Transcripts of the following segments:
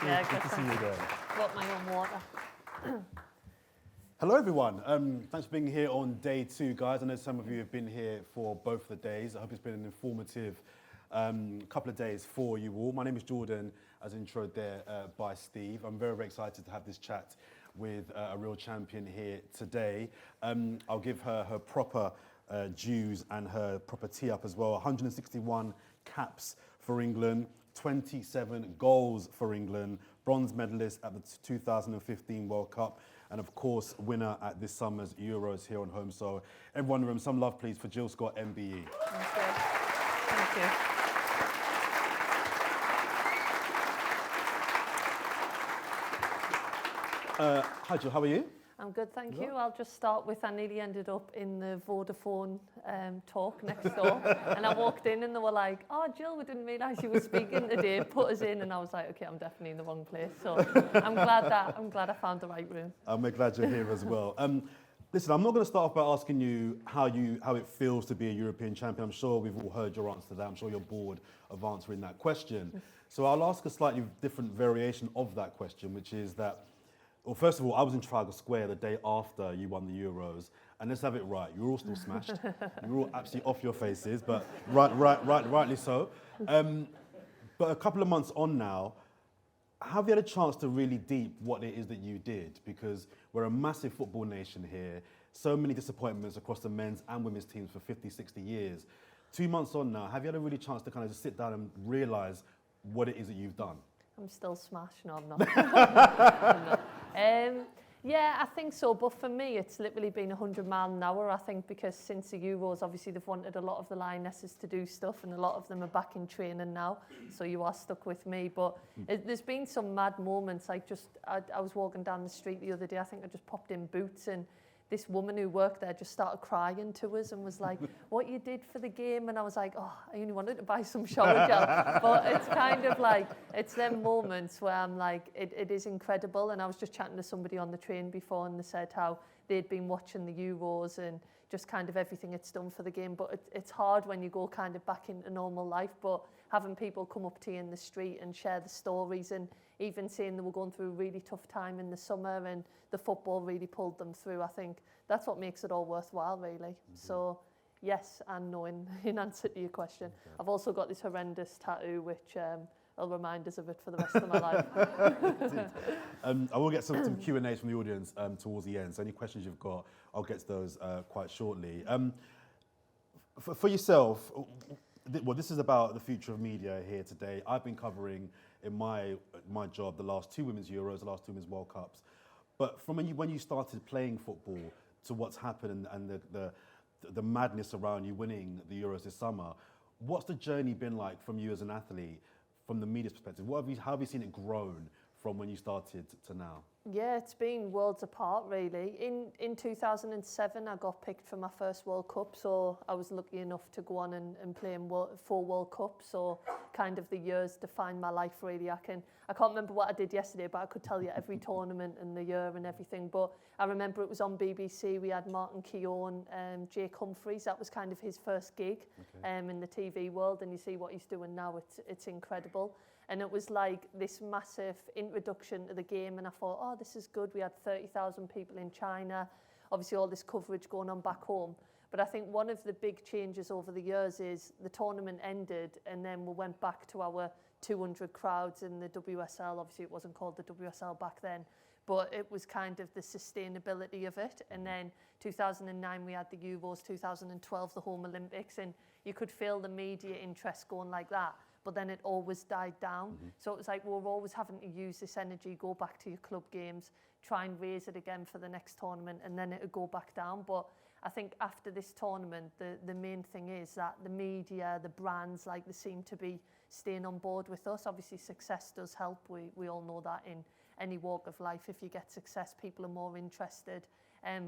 Yeah, Good to see you again. Got my own water. Hello, everyone. Thanks for being here on day 2, guys. I know some of you have been here for both the days. I hope it's been an informative couple of days for you all. My name is Jordan, as introed there by Steve. I'm very, very excited to have this chat with a real champion here today. I'll give her her proper dues and her proper tee up as well. 161 caps for England, 27 goals for England, bronze medalist at the 2015 World Cup, and of course, winner at this summer's Euros here on home. So everyone in the room, some love please for Jill Scott, MBE. Thank you. Thank you. Hi Jill, how are you? I'm good, thank you. I'll just start with, I nearly ended up in the Vodafone talk next door. And I walked in and they were like, oh, Jill, we didn't realise you were speaking today. Put us in. And I was like, okay, I'm definitely in the wrong place. So I'm glad I found the right room. I'm glad you're here as well. Listen, I'm not going to start off by asking you how it feels to be a European champion. I'm sure we've all heard your answer to that. I'm sure you're bored of answering that question. So I'll ask a slightly different variation of that question, which is that, well, first of all, I was in Trafalgar Square the day after you won the Euros, and let's have it right. You were all still smashed. You were all absolutely off your faces, but rightly so. But a couple of months on now, have you had a chance to really deep what it is that you did? Because we're a massive football nation here. So many disappointments across the men's and women's teams for 50, 60 years. 2 months on now, have you had a really chance to kind of just sit down and realise what it is that you've done? I'm still smashed. No, I'm not. I'm not. Yeah, I think so. But for me, it's literally been 100 miles an hour, I think, because since the Euros, obviously, they've wanted a lot of the Lionesses to do stuff, and a lot of them are back in training now. So you are stuck with me. But there's been some mad moments. Like I was walking down the street the other day. I think I just popped in Boots, and this woman who worked there just started crying to us and was like, what you did for the game? And I was like, oh, I only wanted to buy some shower gel. But it's kind of like, it's them moments where I'm like, it is incredible. And I was just chatting to somebody on the train before, and they said how they'd been watching the Euros and just kind of everything it's done for the game. But it's hard when you go kind of back into normal life. But having people come up to you in the street and share the stories, and even saying they were going through a really tough time in the summer and the football really pulled them through, I think that's what makes it all worthwhile, really. So yes and no in answer to your question. Okay. I've also got this horrendous tattoo which will remind us of it for the rest of my life. I will get some Q&As from the audience towards the end, so any questions you've got, I'll get to those quite shortly. For yourself, well, this is about the future of media here today. I've been covering in my job the last 2 Women's Euros, the last 2 Women's World Cups. But from when you started playing football to what's happened and the madness around you winning the Euros this summer, what's the journey been like from you as an athlete, from the media's perspective? How have you seen it grown from when you started to now? Yeah, it's been worlds apart, really. In 2007, I got picked for my first World Cup, so I was lucky enough to go on and play in 4 World Cups, so kind of the years defined my life, really. I can't remember what I did yesterday, but I could tell you every tournament and the year and everything. But I remember it was on BBC. We had Martin Keown, Jake Humphries. That was kind of his first gig in the TV world, and you see what he's doing now. It's incredible. And it was like this massive introduction to the game, and I thought, oh, this is good. We had 30,000 people in China, obviously all this coverage going on back home. But I think one of the big changes over the years is the tournament ended, and then we went back to our 200 crowds in the WSL. Obviously, it wasn't called the WSL back then, but it was kind of the sustainability of it. And then 2009, we had the Euros, 2012, the Home Olympics, and you could feel the media interest going like that. But then it always died down. So it was like, we're always having to use this energy, go back to your club games, try and raise it again for the next tournament, and then it would go back down. But I think after this tournament, the main thing is that the media, the brands, like, they seem to be staying on board with us. Obviously, success does help. We all know that in any walk of life. If you get success, people are more interested.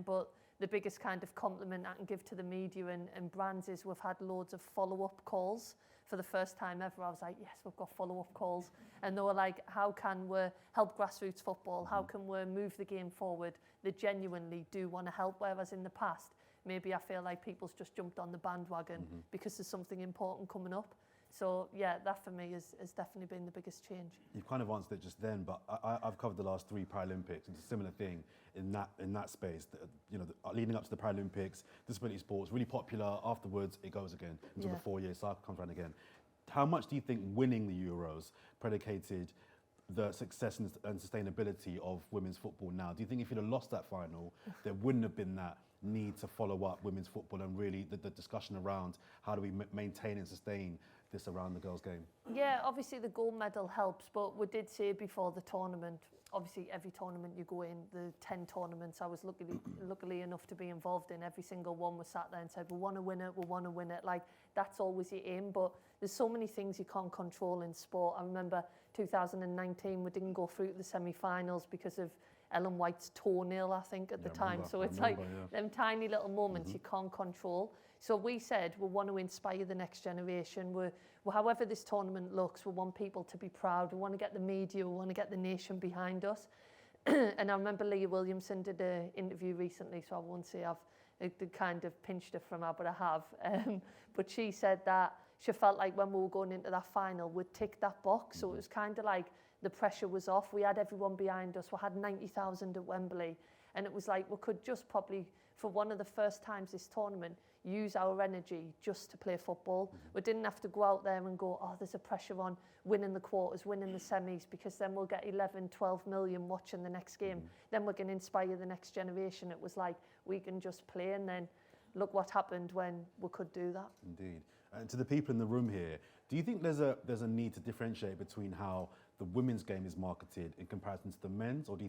But the biggest kind of compliment I can give to the media and brands is we've had loads of follow-up calls. For the first time ever, I was like, yes, we've got follow-up calls. And they were like, how can we help grassroots football? How can we move the game forward? They genuinely do want to help, whereas in the past, maybe I feel like people's just jumped on the bandwagon because there's something important coming up. So yeah, that for me has definitely been the biggest change. You've kind of answered it just then, but I've covered the last 3 Paralympics. It's a similar thing in that space. You know, leading up to the Paralympics, disability sports really popular. Afterwards, it goes again until the 4-year cycle comes around again. How much do you think winning the Euros predicated the success and sustainability of women's football now? Do you think if you'd have lost that final, there wouldn't have been that need to follow up women's football and really the discussion around how do we maintain and sustain this around the girls' game? Yeah, obviously the gold medal helps, but we did say before the tournament, obviously every tournament you go in, the 10 tournaments I was luckily enough to be involved in, every single one was sat there and said, we want to win it. Like, that's always your aim, but there's so many things you can't control in sport. I remember 2019, we didn't go through to the semi-finals because of Ellen White's toenail, I think, at the time. So it's them tiny little moments you can't control. So we said we want to inspire the next generation. However this tournament looks, we want people to be proud. We want to get the media, we want to get the nation behind us. And I remember Leah Williamson did an interview recently, so I won't say I've kind of pinched it from her, but I have. But she said that she felt like when we were going into that final, we'd tick that box. So it was kind of like the pressure was off. We had everyone behind us. We had 90,000 at Wembley. And it was like we could just probably, for one of the first times this tournament, use our energy just to play football. We didn't have to go out there and go, oh, there's a pressure on winning the quarters, winning the semis, because then we'll get 11, 12 million watching the next game. Then we're going to inspire the next generation. It was like, we can just play, and then look what happened when we could do that. Indeed. And to the people in the room here, do you think there's a need to differentiate between how the women's game is marketed in comparison to the men's, or do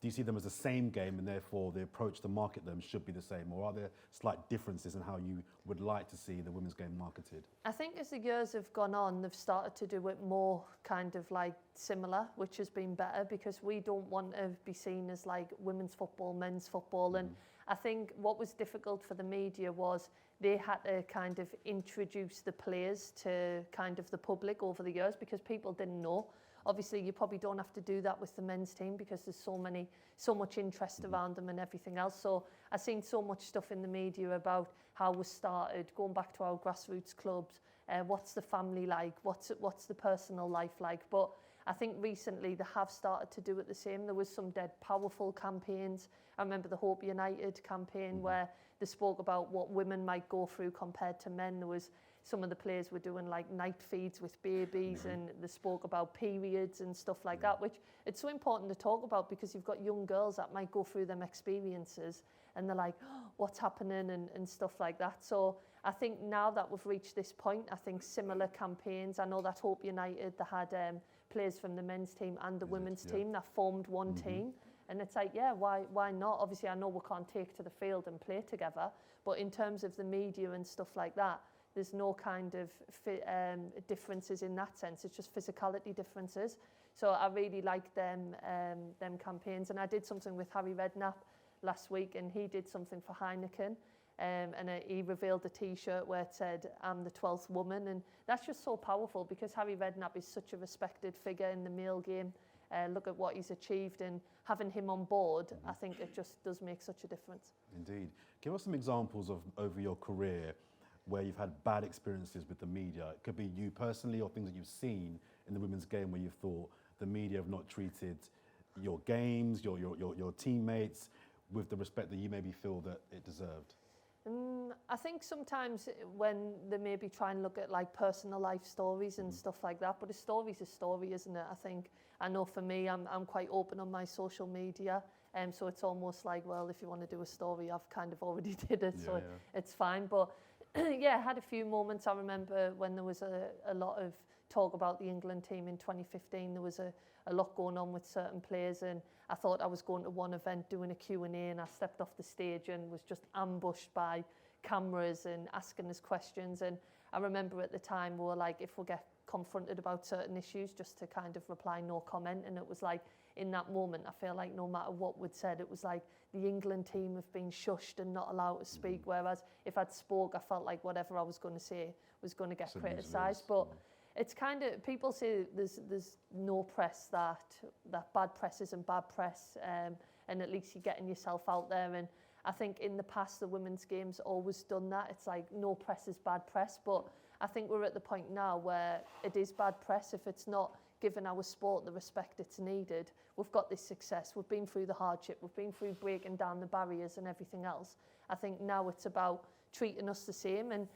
you see them as the same game and therefore the approach to market them should be the same, or are there slight differences in how you would like to see the women's game marketed? I think as the years have gone on, they've started to do it more kind of like similar, which has been better, because we don't want to be seen as like women's football, men's football. And I think what was difficult for the media was they had to kind of introduce the players to kind of the public over the years, because people didn't know. Obviously, you probably don't have to do that with the men's team because there's so much interest around them and everything else. So I've seen so much stuff in the media about how we started, going back to our grassroots clubs, what's the family like, what's the personal life like. But I think recently they have started to do it the same. There was some dead powerful campaigns. I remember the Hope United campaign where they spoke about what women might go through compared to men. There was some of the players were doing like night feeds with babies, and they spoke about periods and stuff like that, which it's so important to talk about, because you've got young girls that might go through them experiences and they're like, oh, what's happening and stuff like that. So I think now that we've reached this point, I think similar campaigns, I know that Hope United, they had players from the men's team and the women's team that formed one team. And it's like, yeah, why not? Obviously, I know we can't take to the field and play together, but in terms of the media and stuff like that, there's no kind of differences in that sense. It's just physicality differences. So I really like them campaigns. And I did something with Harry Redknapp last week, and he did something for Heineken. He revealed a T-shirt where it said, I'm the 12th woman. And that's just so powerful, because Harry Redknapp is such a respected figure in the male game. Look at what he's achieved, and having him on board, I think it just does make such a difference. Indeed. Give us some examples of over your career where you've had bad experiences with the media. It could be you personally or things that you've seen in the women's game where you've thought the media have not treated your games, your teammates with the respect that you maybe feel that it deserved. I think sometimes when they maybe try and look at like personal life stories and stuff like that, but a story's a story, isn't it? I know for me, I'm quite open on my social media, so it's almost like, well, if you want to do a story, I've kind of already did it, so it's fine. But yeah, I had a few moments. I remember when there was a lot of talk about the England team in 2015, there was a lot going on with certain players, and I thought I was going to one event doing a Q&A, and I stepped off the stage and was just ambushed by cameras and asking us questions. And I remember at the time we were like, if we get confronted about certain issues, just to kind of reply no comment. And it was like, in that moment, I feel like no matter what we'd said, it was like the England team have been shushed and not allowed to speak, whereas if I'd spoke, I felt like whatever I was going to say was going to get criticised. But it's kind of, people say there's no press, that bad press isn't bad press, and at least you're getting yourself out there. And I think in the past, the women's game's always done that. It's like no press is bad press, but I think we're at the point now where it is bad press if it's not given our sport the respect it's needed. We've got this success, we've been through the hardship, we've been through breaking down the barriers and everything else. I think now it's about treating us the same, and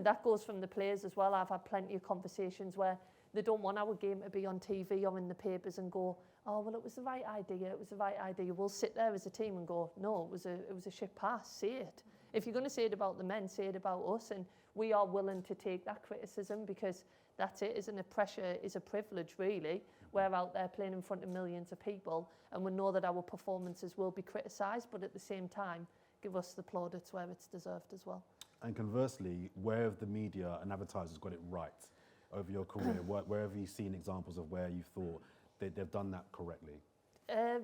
that goes from the players as well. I've had plenty of conversations where they don't want our game to be on TV or in the papers and go, oh, well, it was the right idea, it was the right idea. We'll sit there as a team and go, no, it was a shit pass, say it. If you're going to say it about the men, say it about us, and we are willing to take that criticism because that's it, isn't it? Pressure is a privilege, really. We're out there playing in front of millions of people, and we know that our performances will be criticised, but at the same time, give us the plaudits where it's deserved as well. And conversely, where have the media and advertisers got it right over your career? Where have you seen examples of where you thought they've done that correctly?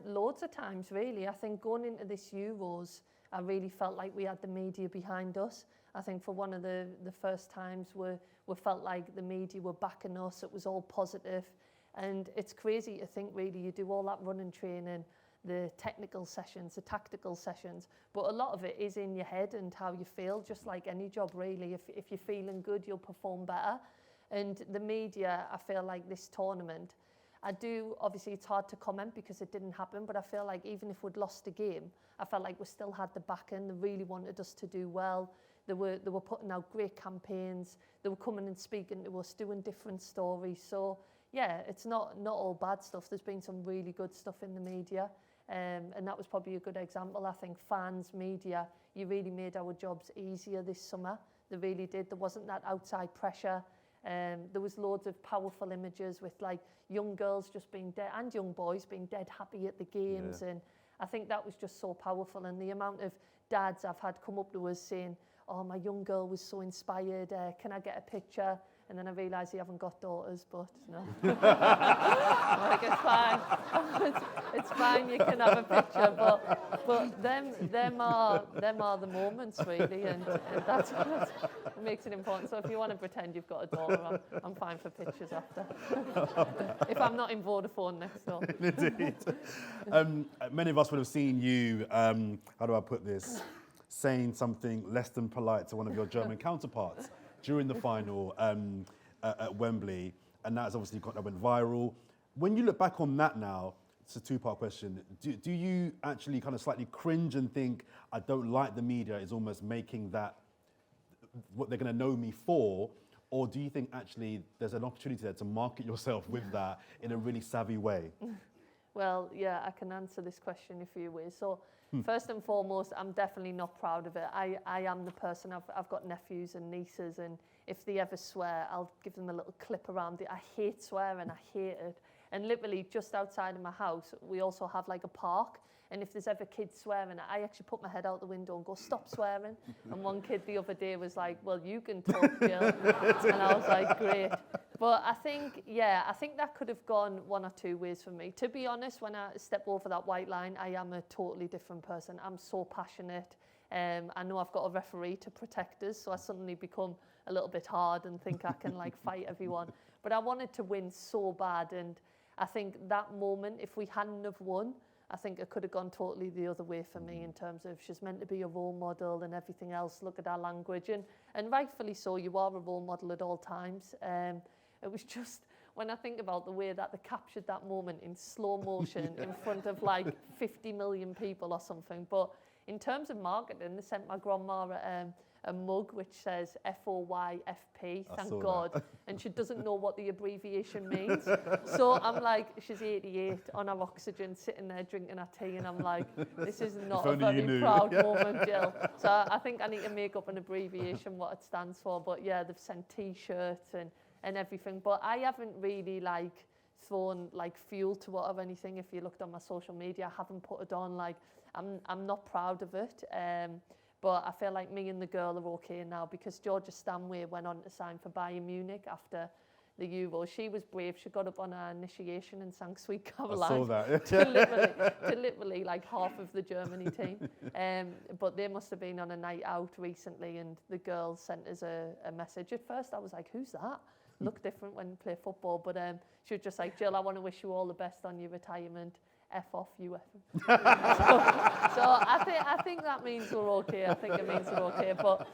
Loads of times, really. I think going into this Euros, I really felt like we had the media behind us. I think for one of the first times we felt like the media were backing us. It was all positive. And it's crazy to think, really, you do all that running training, the technical sessions, the tactical sessions, but a lot of it is in your head and how you feel, just like any job, really. If you're feeling good, you'll perform better. And the media, I feel like this tournament, obviously it's hard to comment because it didn't happen, but I feel like even if we'd lost a game, I felt like we still had the backing. They really wanted us to do well. They were putting out great campaigns. They were coming and speaking to us, doing different stories. So yeah, it's not all bad stuff. There's been some really good stuff in the media. And that was probably a good example. I think fans, media, you really made our jobs easier this summer. They really did. There wasn't that outside pressure. There was loads of powerful images with like young girls just being dead and young boys being dead happy at the games. Yeah. And I think that was just so powerful. And the amount of dads I've had come up to us saying, oh, my young girl was so inspired. Can I get a picture? And then I realised you haven't got daughters, but no. Like, it's fine. It's fine, you can have a picture, but them are the moments, really, and that's what makes it important. So if you want to pretend you've got a daughter, I'm fine for pictures after. If I'm not in Vodafone next door. Indeed. Many of us would have seen you, how do I put this, saying something less than polite to one of your German counterparts during the final at Wembley, and that's obviously that went viral. When you look back on that now, it's a two-part question. Do you actually kind of slightly cringe and think, I don't like the media is almost making that what they're going to know me for, or do you think actually there's an opportunity there to market yourself with that in a really savvy way? Well, yeah, I can answer this question in a few ways. So first and foremost, I'm definitely not proud of it. I am the person, I've got nephews and nieces, and if they ever swear, I'll give them a little clip around it. I hate swearing, I hate it. And literally just outside of my house, we also have like a park. And if there's ever kids swearing, I actually put my head out the window and go, stop swearing. And one kid the other day was like, well, you can talk, Jill. And I was like, great. But I think that could have gone one or two ways for me. To be honest, when I step over that white line, I am a totally different person. I'm so passionate. I know I've got a referee to protect us, so I suddenly become a little bit hard and think I can like fight everyone. But I wanted to win so bad, and I think that moment, if we hadn't have won, I think it could have gone totally the other way for me in terms of she's meant to be a role model and everything else. Look at our language, and rightfully so, you are a role model at all times. It was just, when I think about the way that they captured that moment in slow motion in front of like 50 million people or something. But in terms of marketing, they sent my grandma a mug which says FOYFP, thank God, and she doesn't know what the abbreviation means. So I'm like, she's 88 on her oxygen, sitting there drinking her tea, and I'm like, this is not a very proud moment, Jill. So I think I need to make up an abbreviation, what it stands for. But yeah, they've sent T-shirts and everything. But I haven't really like thrown like fuel to it or anything. If you looked on my social media, I haven't put it on. Like, I'm not proud of it. But I feel like me and the girl are okay now because Georgia Stanway went on to sign for Bayern Munich after the Euro. She was brave. She got up on her initiation and sang Sweet Caroline. I saw that. to literally like half of the Germany team. But they must have been on a night out recently, and the girl sent us a message. At first I was like, who's that? look different when you play football. But she was just like, Jill, I want to wish you all the best on your retirement. F off, you F. so I think that means we're okay. I think it means we're okay. But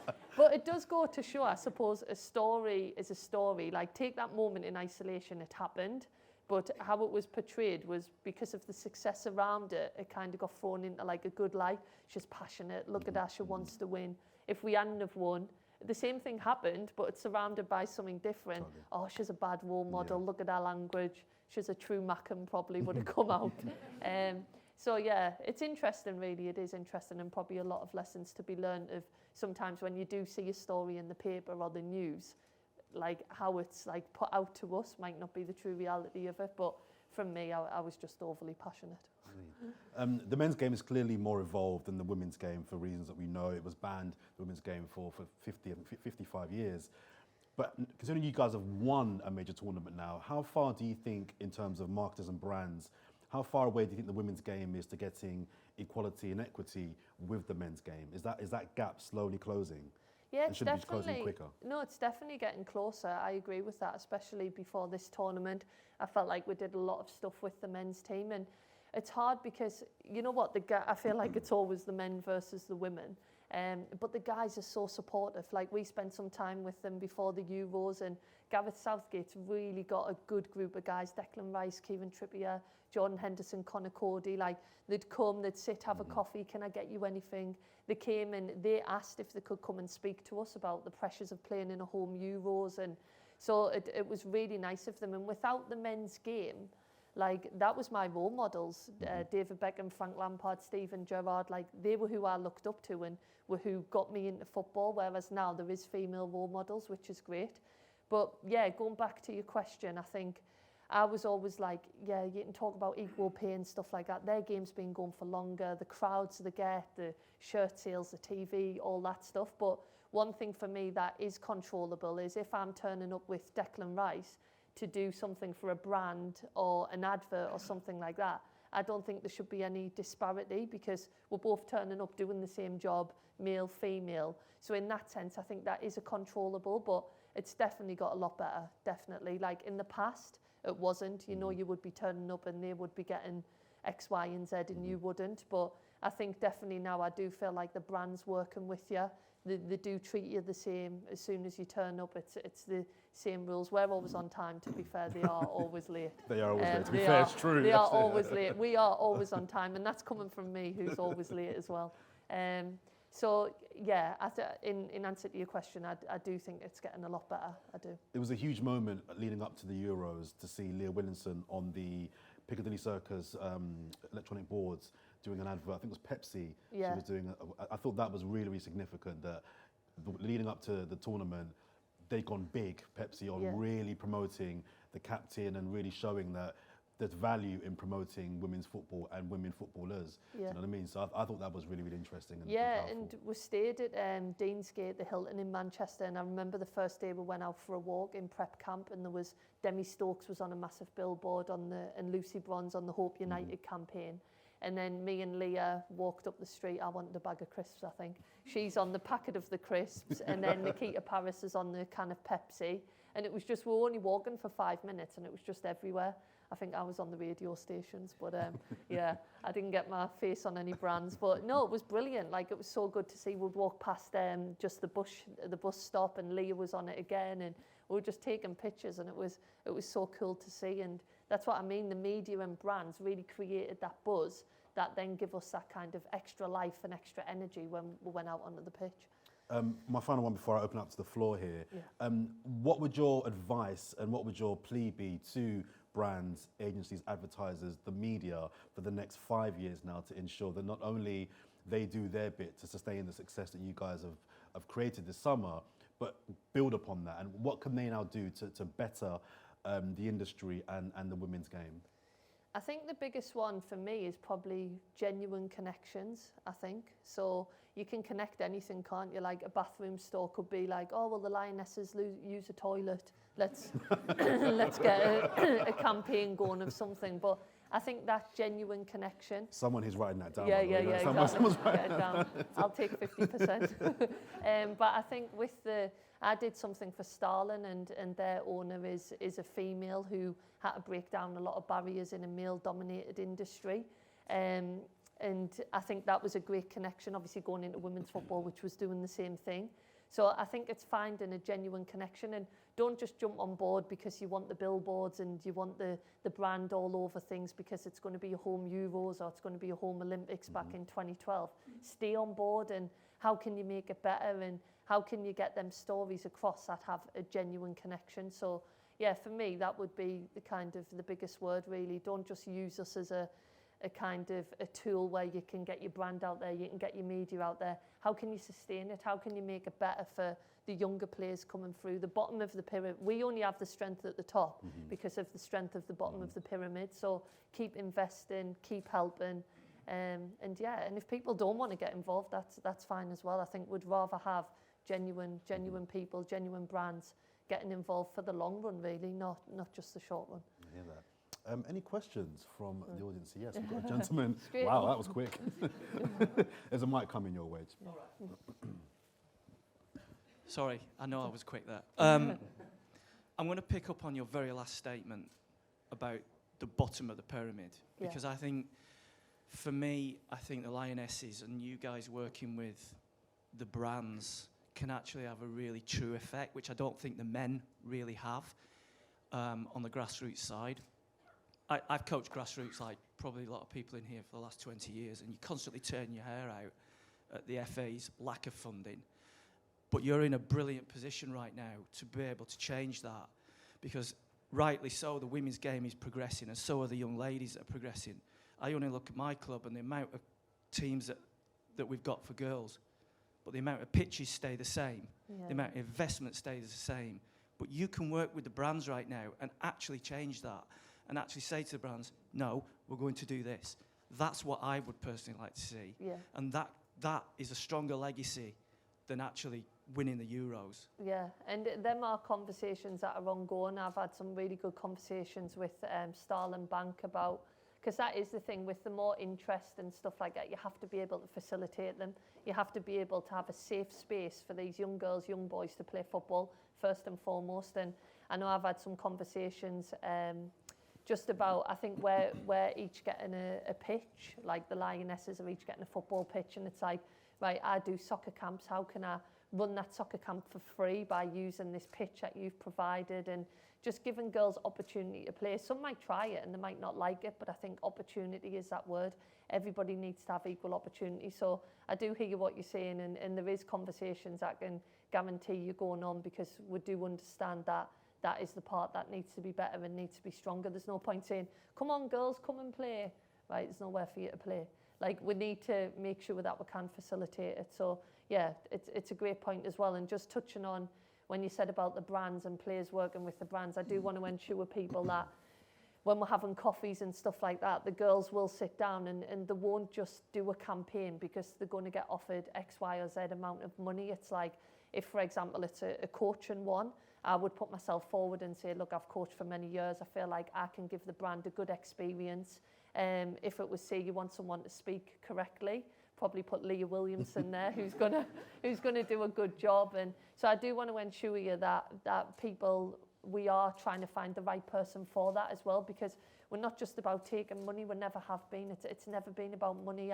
it does go to show, I suppose, a story is a story. Like, take that moment in isolation, it happened. But how it was portrayed was because of the success around it, it kind of got thrown into like a good light. She's passionate. Look at her, she wants to win. If we hadn't have won, the same thing happened, but it's surrounded by something different. Totally. Oh, she's a bad role model. Yeah. Look at her language. She's a true Mackem, probably would have come out. So yeah, it's interesting, really. It is interesting, and probably a lot of lessons to be learned of sometimes when you do see a story in the paper or the news, like how it's like put out to us might not be the true reality of it. But from me, I was just overly passionate. The men's game is clearly more evolved than the women's game for reasons that we know. It was banned, the women's game, for 55 years. But considering you guys have won a major tournament now, how far do you think, in terms of marketers and brands, how far away do you think the women's game is to getting equality and equity with the men's game? Is that gap slowly closing? Yeah, it's definitely closing quicker. No, it's definitely getting closer. I agree with that, especially before this tournament. I felt like we did a lot of stuff with the men's team, and it's hard because, you know what, I feel like it's always the men versus the women. But the guys are so supportive. Like, we spent some time with them before the Euros, and Gareth Southgate's really got a good group of guys. Declan Rice, Kieran Trippier, Jordan Henderson, Conor Cody. Like, they'd come, they'd sit, have a coffee, can I get you anything? They came and they asked if they could come and speak to us about the pressures of playing in a home Euros. And so it was really nice of them. And without the men's game, like, that was my role models. David Beckham, Frank Lampard, Steven Gerrard, like, they were who I looked up to and were who got me into football, whereas now there is female role models, which is great. But yeah, going back to your question, I think I was always like, yeah, you can talk about equal pay and stuff like that. Their game's been going for longer, the crowds they get, the shirt sales, the TV, all that stuff. But one thing for me that is controllable is if I'm turning up with Declan Rice to do something for a brand or an advert or something like that, I don't think there should be any disparity because we're both turning up doing the same job, male, female. So in that sense, I think that is a controllable, but it's definitely got a lot better, definitely. Like, in the past, it wasn't. You know, you would be turning up and they would be getting X, Y, and Z and you wouldn't. But I think definitely now I do feel like the brand's working with you. They do treat you the same as soon as you turn up. It's the same rules. We're always on time, to be fair. They are always late. They are always late, to be fair, it's true. They are always late. We are always on time, and that's coming from me, who's always late as well. So, yeah, in answer to your question, I do think it's getting a lot better. I do. It was a huge moment leading up to the Euros to see Leah Williamson on the Piccadilly Circus electronic boards doing an advert. I think it was Pepsi. Yeah. She was doing. I thought that was really, really significant that leading up to the tournament, they'd gone big, Pepsi, on really promoting the captain and really showing that there's value in promoting women's football and women footballers. Yeah. You know what I mean? So I thought that was really, really interesting. And we stayed at Deansgate, the Hilton in Manchester, and I remember the first day we went out for a walk in prep camp, and there was Demi Stokes was on a massive billboard and Lucy Bronze on the Hope United campaign. And then me and Leah walked up the street. I wanted a bag of crisps, I think. She's on the packet of the crisps, and then Nikita Paris is on the can of Pepsi. And it was just, we were only walking for 5 minutes, and it was just everywhere. I think I was on the radio stations, but yeah, I didn't get my face on any brands. But no, it was brilliant. Like, it was so good to see. We'd walk past just the bus stop, and Leah was on it again, and we were just taking pictures, and it was so cool to see. And that's what I mean. The media and brands really created that buzz that then give us that kind of extra life and extra energy when we went out onto the pitch. My final one before I open up to the floor here. Yeah. What would your advice and what would your plea be to brands, agencies, advertisers, the media for the next 5 years now to ensure that not only they do their bit to sustain the success that you guys have created this summer, but build upon that? And what can they now do to better the industry and the women's game? I think the biggest one for me is probably genuine connections, I think. So you can connect anything, can't you? Like, a bathroom store could be like, oh, well, the Lionesses use a toilet. Let's get a campaign going of something. But I think that genuine connection. Someone who's writing that down. Yeah, exactly. Someone's writing that down. I'll take 50%. But I think I did something for Starlin, and their owner is a female who had to break down a lot of barriers in a male-dominated industry. And I think that was a great connection, obviously going into women's football, which was doing the same thing. So I think it's finding a genuine connection, and don't just jump on board because you want the billboards and you want the brand all over things because it's going to be a home Euros or it's going to be a home Olympics back in 2012. Stay on board, and how can you make it better, and how can you get them stories across that have a genuine connection? So yeah, for me, that would be the kind of the biggest word really. Don't just use us as a kind of a tool where you can get your brand out there, you can get your media out there. How can you sustain it? How can you make it better for the younger players coming through? The bottom of the pyramid, we only have the strength at the top because of the strength of the bottom of the pyramid. So keep investing, keep helping. And yeah, and if people don't want to get involved, that's fine as well. I think we'd rather have genuine people, genuine brands getting involved for the long run, really, not just the short run. I hear that. Any questions from the audience? Yes, we've got a gentleman. Wow, that was quick. There's a mic coming your way. Sorry, I know I was quick there. I'm going to pick up on your very last statement about the bottom of the pyramid, because I think, for me, I think the Lionesses and you guys working with the brands can actually have a really true effect, which I don't think the men really have on the grassroots side. I've coached grassroots like probably a lot of people in here for the last 20 years, and you constantly turn your hair out at the FA's lack of funding. But you're in a brilliant position right now to be able to change that, because rightly so, the women's game is progressing, and so are the young ladies that are progressing. I only look at my club and the amount of teams that we've got for girls, but the amount of pitches stay the same, the amount of investment stays the same. But you can work with the brands right now and actually change that, and actually say to the brands, no, we're going to do this. That's what I would personally like to see. Yeah. And that is a stronger legacy than actually winning the Euros. Yeah, and them are conversations that are ongoing. I've had some really good conversations with Starlin Bank about, because that is the thing, with the more interest and stuff like that, you have to be able to facilitate them. You have to be able to have a safe space for these young girls, young boys to play football, first and foremost. And I know I've had some conversations just about, I think we're each getting a pitch, like the Lionesses are each getting a football pitch, and it's like, right, I do soccer camps, how can I run that soccer camp for free by using this pitch that you've provided, and just giving girls opportunity to play. Some might try it and they might not like it, but I think opportunity is that word. Everybody needs to have equal opportunity. So I do hear what you're saying, and there is conversations I can guarantee you going on, because we do understand that that is the part that needs to be better and needs to be stronger. There's no point saying, come on girls, come and play, right? There's nowhere for you to play. Like, we need to make sure that we can facilitate it. So yeah, it's a great point as well. And just touching on when you said about the brands and players working with the brands, I do want to ensure people that when we're having coffees and stuff like that, the girls will sit down and they won't just do a campaign because they're going to get offered X, Y, or Z amount of money. It's like, if, for example, it's a coaching one, I would put myself forward and say, look, I've coached for many years. I feel like I can give the brand a good experience. If it was, say, you want someone to speak correctly, probably put Leah Williamson there, who's gonna do a good job. And so I do want to ensure you that people, we are trying to find the right person for that as well, because we're not just about taking money. We never have been. It's never been about money.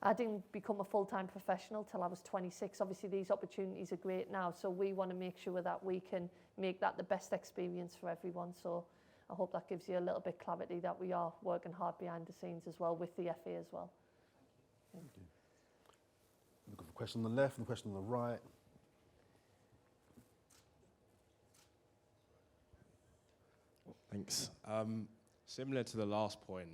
I didn't become a full-time professional till I was 26. Obviously, these opportunities are great now, so we want to make sure that we can make that the best experience for everyone. So I hope that gives you a little bit clarity that we are working hard behind the scenes as well, with the FA as well. Thank you. We've got a question on the left and a question on the right. Thanks. Similar to the last point,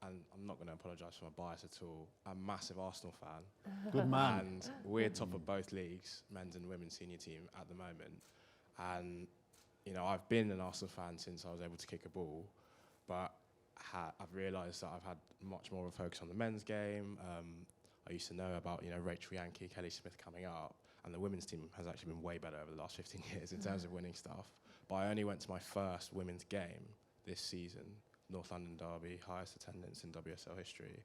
and I'm not going to apologise for my bias at all, I'm a massive Arsenal fan. Good man. And we're top of both leagues, men's and women's senior team at the moment. And, you know, I've been an Arsenal fan since I was able to kick a ball, but I've realised that I've had much more of a focus on the men's game. I used to know about, you know, Rachel Yankee, Kelly Smith coming up, and the women's team has actually been way better over the last 15 years in terms of winning stuff. But I only went to my first women's game this season, North London Derby, highest attendance in WSL history.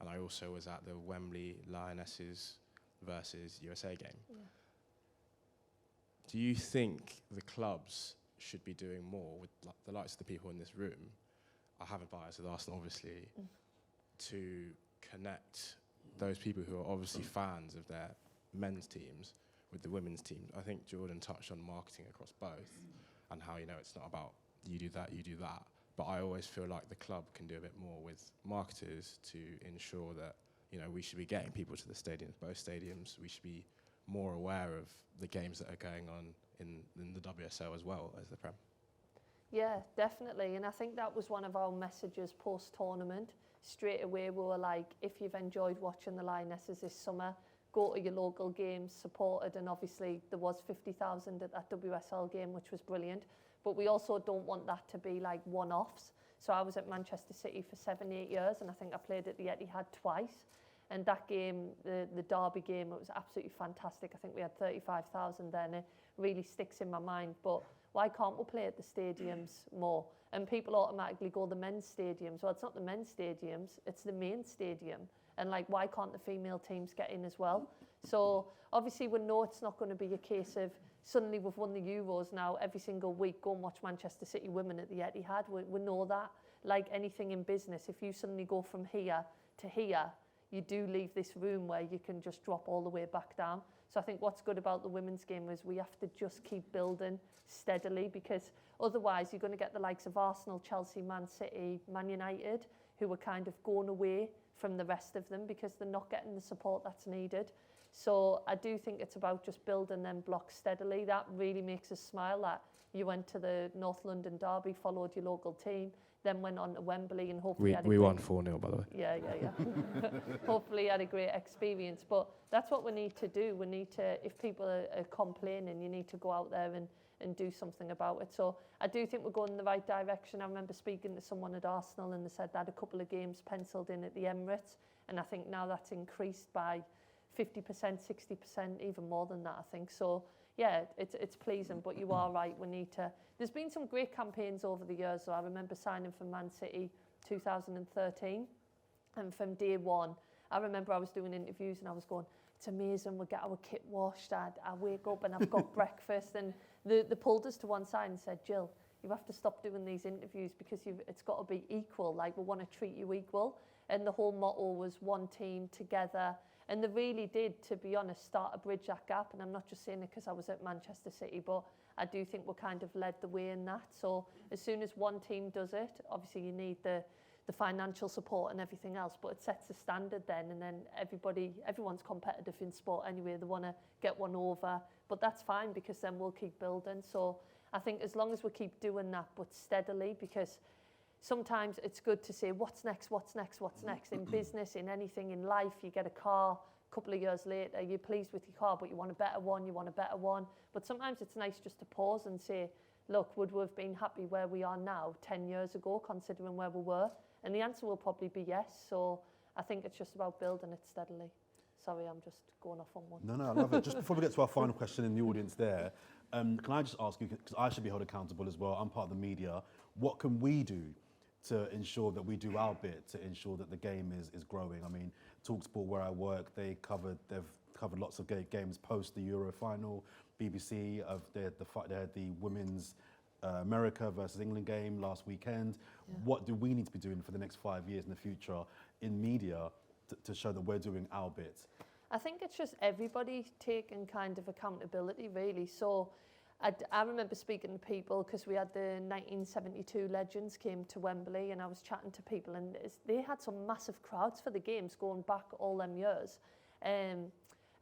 And I also was at the Wembley Lionesses versus USA game. Yeah. do you think the clubs should be doing more with the likes of the people in this room? I have a bias with Arsenal, obviously, to connect those people who are obviously fans of their men's teams with the women's teams. I think Jordan touched on marketing across both and how, you know, it's not about you do that, you do that. But I always feel like the club can do a bit more with marketers to ensure that, you know, we should be getting people to the stadiums, both stadiums. We should be more aware of the games that are going on in the WSL as well as the Prem. Yeah, definitely. And I think that was one of our messages post-tournament. Straight away, we were like, if you've enjoyed watching the Lionesses this summer, go to your local games, support it. And obviously, there was 50,000 at that WSL game, which was brilliant. But we also don't want that to be like one-offs. So I was at Manchester City for 7-8 years, and I think I played at the Etihad twice. And that game, the Derby game, it was absolutely fantastic. I think we had 35,000 there, and it really sticks in my mind. But why can't we play at the stadiums more? And people automatically go the men's stadiums. Well, it's not the men's stadiums, it's the main stadium. And like, why can't the female teams get in as well? So obviously we know it's not going to be a case of suddenly we've won the Euros now every single week, go and watch Manchester City women at the Etihad. We know that. Like anything in business, if you suddenly go from here to here, you do leave this room where you can just drop all the way back down. So I think what's good about the women's game is we have to just keep building steadily, because otherwise you're going to get the likes of Arsenal, Chelsea, Man City, Man United, who are kind of going away from the rest of them because they're not getting the support that's needed. So I do think it's about just building them blocks steadily. That really makes us smile that you went to the North London Derby, followed your local team, then went on to Wembley and hopefully We won 4-0, by the way. Yeah. Hopefully had a great experience. But that's what we need to do. We need to, if people are complaining, you need to go out there and do something about it. So I do think we're going in the right direction. I remember speaking to someone at Arsenal and they said they had a couple of games penciled in at the Emirates. And I think now that's increased by 50%, 60%, even more than that, I think. So yeah, it's pleasing, but you are right. We need to. There's been some great campaigns over the years. So I remember signing for Man City 2013, and from day one, I remember I was doing interviews and I was going, it's amazing. We get our kit washed. I wake up and I've got breakfast, and they pulled us to one side and said, Jill, you have to stop doing these interviews because it's got to be equal. Like, we want to treat you equal. And the whole motto was one team together. And they really did, to be honest, start to bridge that gap. And I'm not just saying it because I was at Manchester City, but I do think we kind of led the way in that. So as soon as one team does it, obviously you need the financial support and everything else, but it sets the standard then, and then everyone's competitive in sport anyway. They want to get one over, but that's fine because then we'll keep building. So I think as long as we keep doing that, but steadily, because sometimes it's good to say, what's next? In business, in anything, in life, you get a car, a couple of years later, you're pleased with your car, but you want a better one. But sometimes it's nice just to pause and say, look, would we have been happy where we are now 10 years ago, considering where we were? And the answer will probably be yes. So I think it's just about building it steadily. Sorry, I'm just going off on one. No, I love it. Just before we get to our final question in the audience there, can I just ask you, because I should be held accountable as well, I'm part of the media, what can we do to ensure that we do our bit to ensure that the game is growing? I mean, TalkSport, where I work, they've covered lots of games post the Euro final. BBC, they had the women's America versus England game last weekend. Yeah. What do we need to be doing for the next 5 years in the future in media to show that we're doing our bit? I think it's just everybody taking kind of accountability, really. So I remember speaking to people because we had the 1972 legends came to Wembley, and I was chatting to people, and they had some massive crowds for the games going back all them years. And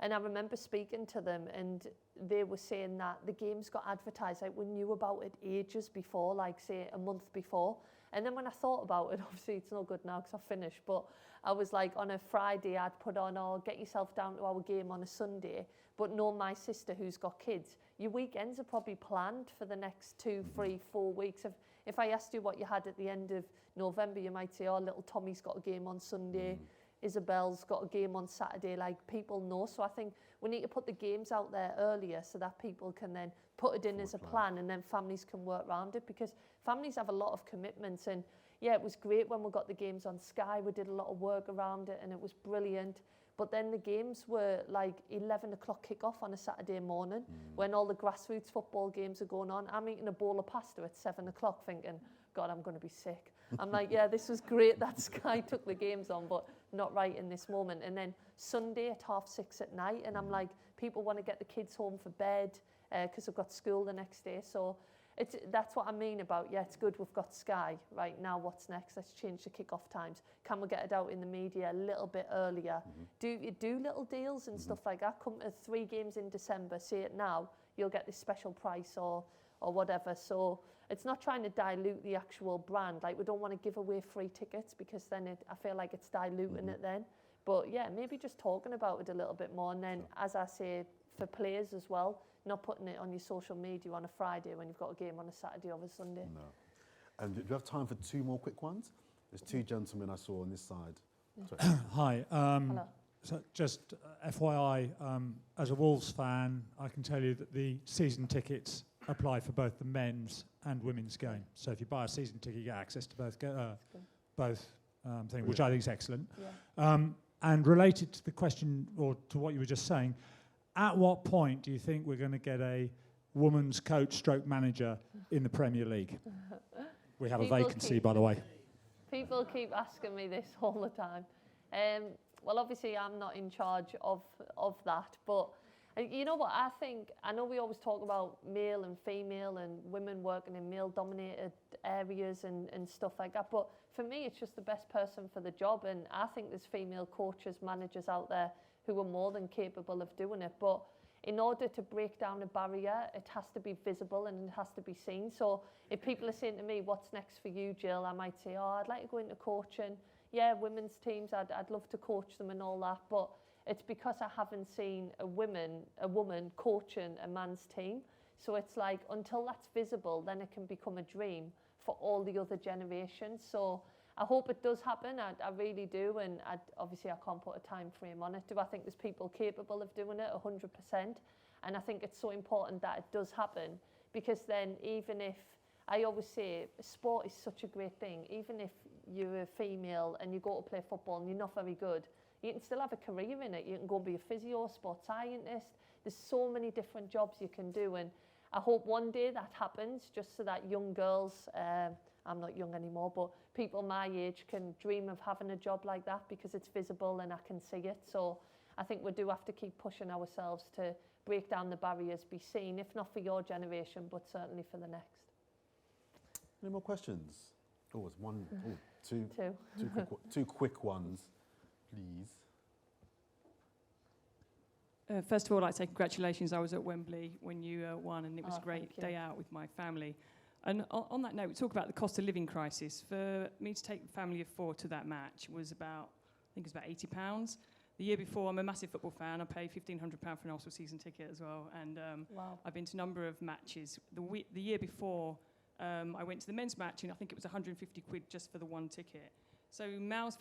I remember speaking to them, and they were saying that the games got advertised, like we knew about it ages before, like say a month before. And then when I thought about it, obviously it's no good now because I've finished, but I was like, on a Friday I'd put on, get yourself down to our game on a Sunday. But no, my sister who's got kids, your weekends are probably planned for the next 2, 3, 4 weeks. If I asked you what you had at the end of November, you might say, little Tommy's got a game on Sunday. Isabel's got a game on Saturday, like people know. So I think we need to put the games out there earlier so that people can then put it in as a plan, and then families can work around it, because families have a lot of commitments. And yeah, it was great when we got the games on Sky. We did a lot of work around it and it was brilliant. But then the games were like 11 o'clock kick-off on a Saturday morning when all the grassroots football games are going on. I'm eating a bowl of pasta at 7 o'clock thinking, God, I'm going to be sick. I'm like, yeah, this was great that Sky took the games on, but not right in this moment. And then Sunday at 6:30 at night, and I'm like, people want to get the kids home for bed because they've got school the next day. So that's what I mean about, yeah, it's good we've got Sky. Right, now what's next? Let's change the kick-off times. Can we get it out in the media a little bit earlier? Do little deals and stuff like that. Come to 3 games in December, say it now, you'll get this special price or whatever. So it's not trying to dilute the actual brand. Like, we don't want to give away free tickets because then I feel like it's diluting it then. But yeah, maybe just talking about it a little bit more. And then, as I say, for players as well, not putting it on your social media on a Friday when you've got a game on a Saturday or a Sunday. No. And do you have time for 2 more quick ones? There's 2 gentlemen I saw on this side. Sorry. Hi. Hello. So just FYI, as a Wolves fan, I can tell you that the season tickets apply for both the men's and women's game. So if you buy a season ticket, you get access to both things, which I think is excellent. Yeah. And related to the question, or to what you were just saying, at what point do you think we're going to get a women's coach stroke manager in the Premier League? We have a vacancy, by the way. People keep asking me this all the time. Well, obviously, I'm not in charge of that, but you know what I think? I know we always talk about male and female and women working in male-dominated areas and stuff like that, but for me, it's just the best person for the job, and I think there's female coaches, managers out there who are more than capable of doing it. But in order to break down a barrier, it has to be visible and it has to be seen. So if people are saying to me, what's next for you, Jill? I might say, I'd like to go into coaching. Yeah, women's teams, I'd love to coach them and all that. But it's because I haven't seen a woman coaching a man's team. So it's like, until that's visible, then it can become a dream for all the other generations. So I hope it does happen, I really do, and obviously I can't put a time frame on it. Do I think there's people capable of doing it? 100%. And I think it's so important that it does happen, because then even if, I always say, sport is such a great thing. Even if you're a female and you go to play football and you're not very good, you can still have a career in it. You can go be a physio, sports scientist. There's so many different jobs you can do, and I hope one day that happens, just so that young girls, I'm not young anymore, but people my age can dream of having a job like that because it's visible and I can see it. So I think we do have to keep pushing ourselves to break down the barriers, be seen, if not for your generation, but certainly for the next. Any more questions? Oh, it's one, oh, two. Two. Two quick ones, please. First of all, I'd like to say congratulations. I was at Wembley when you won, and it was a great thank you. day out with my family. And on that note, we talk about the cost of living crisis. For me to take a family of 4 to that match was about, I think it was about £80. The year before, I'm a massive football fan. I paid £1,500 for an Arsenal season ticket as well. And Wow. I've been to a number of matches. The year before, I went to the men's match, and I think it was 150 quid just for the one ticket. So men's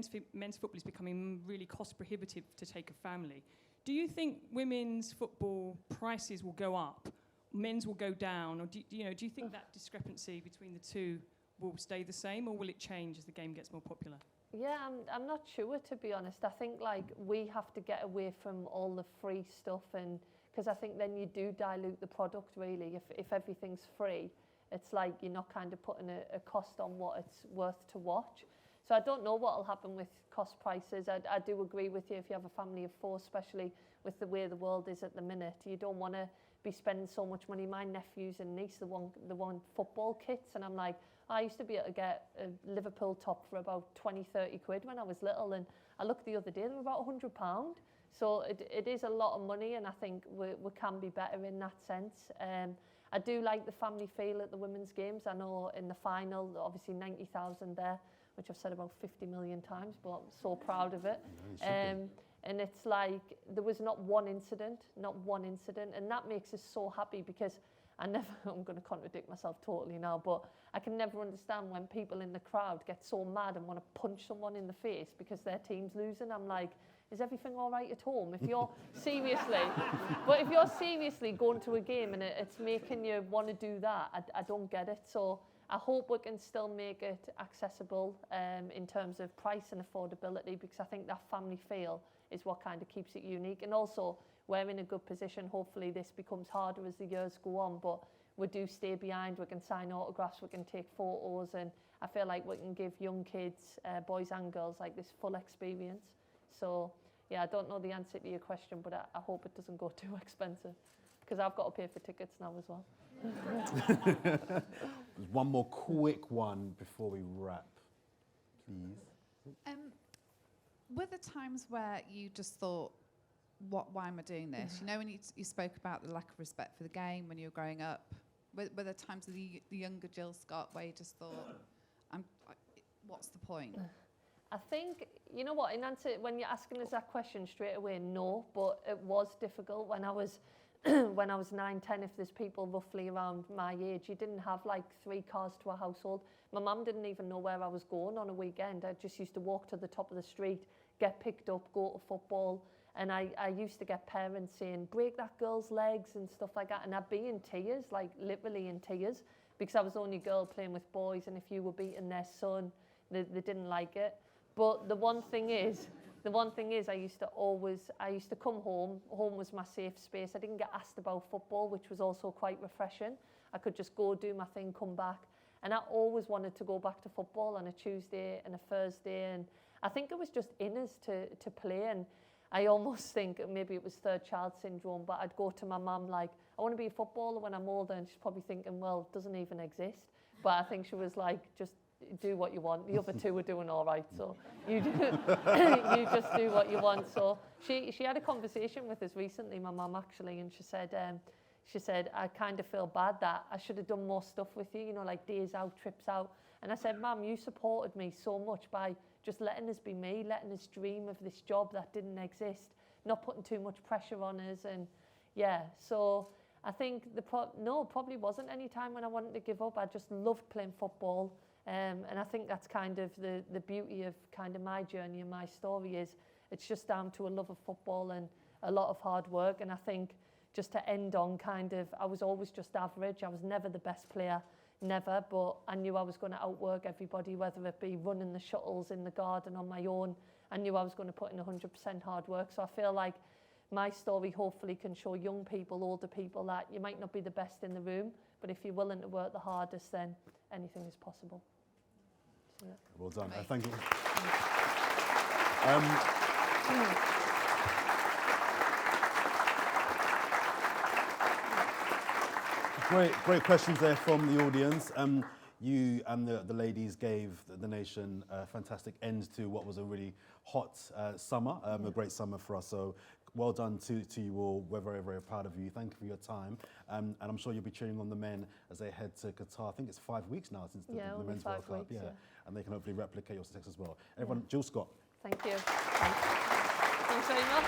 football is becoming really cost prohibitive to take a family. Do you think women's football prices will go up, men's will go down, or do you think that discrepancy between the two will stay the same, or will it change as the game gets more popular? Yeah, I'm not sure, to be honest. I think like we have to get away from all the free stuff, and because I think then you do dilute the product really. If everything's free, it's like you're not kind of putting a cost on what it's worth to watch. So I don't know what will happen with cost prices. I do agree with you, if you have a family of 4, especially with the way the world is at the minute, you don't want to be spending so much money. My nephews and niece, the one football kits, and I'm like, I used to be able to get a Liverpool top for about 20-30 quid when I was little, and I looked the other day, they were about £100. So it is a lot of money, and I think we can be better in that sense. I do like the family feel at the women's games. I know in the final, obviously 90,000 there, which I've said about 50 million times, but I'm so proud of it. And it's like, there was not one incident, and that makes us so happy, because I'm going to contradict myself totally now, but I can never understand when people in the crowd get so mad and want to punch someone in the face because their team's losing. I'm like, is everything all right at home? If you're seriously going to a game and it's making you want to do that, I don't get it. So I hope we can still make it accessible in terms of price and affordability, because I think that family feel is what kind of keeps it unique. And also, we're in a good position. Hopefully this becomes harder as the years go on, but we do stay behind. We can sign autographs, we can take photos, and I feel like we can give young kids, boys and girls, like this full experience. So yeah, I don't know the answer to your question, but I hope it doesn't go too expensive, because I've got to pay for tickets now as well. There's one more quick one before we wrap, please. Were there times where you just thought, why am I doing this? You know, when you spoke about the lack of respect for the game when you were growing up, were there times with the younger Jill Scott where you just thought, what's the point? I think, you know what, in answer, when you're asking us that question straight away, no, but it was difficult when I was when I was 9, 10, if there's people roughly around my age, you didn't have like 3 cars to a household. My mum didn't even know where I was going on a weekend. I just used to walk to the top of the street, get picked up, go to football. And I used to get parents saying, break that girl's legs and stuff like that. And I'd be in tears, like literally in tears, because I was the only girl playing with boys. And if you were beating their son, they didn't like it. But the one thing is, I used to come home. Home was my safe space. I didn't get asked about football, which was also quite refreshing. I could just go do my thing, come back. And I always wanted to go back to football on a Tuesday and a Thursday. And I think it was just in us to play. And I almost think maybe it was third child syndrome, but I'd go to my mum like, I want to be a footballer when I'm older. And she's probably thinking, well, it doesn't even exist. But I think she was like, just do what you want. The other two were doing all right, so you just do what you want. So she had a conversation with us recently, my mum actually, and she said I kind of feel bad that I should have done more stuff with you, you know, like days out, trips out. And I said, Mum, you supported me so much by just letting us be me, letting us dream of this job that didn't exist, not putting too much pressure on us. And yeah, so I think probably wasn't any time when I wanted to give up. I just loved playing football. And I think that's kind of the beauty of kind of my journey and my story is it's just down to a love of football and a lot of hard work. And I think just to end on kind of, I was always just average. I was never the best player, never, but I knew I was going to outwork everybody, whether it be running the shuttles in the garden on my own. I knew I was going to put in 100% hard work. So I feel like my story hopefully can show young people, older people that you might not be the best in the room, but if you're willing to work the hardest, then anything is possible. So, yeah. Well done. Thank you. Great questions there from the audience. You and the ladies gave the nation a fantastic end to what was a really hot summer, a great summer for us. So well done to you all. We're very, very proud of you. Thank you for your time. And I'm sure you'll be cheering on the men as they head to Qatar. I think it's 5 weeks now since the Men's World Cup. Yeah. And they can hopefully replicate your success as well. Everyone, Jill Scott. Thank you. Thanks very much.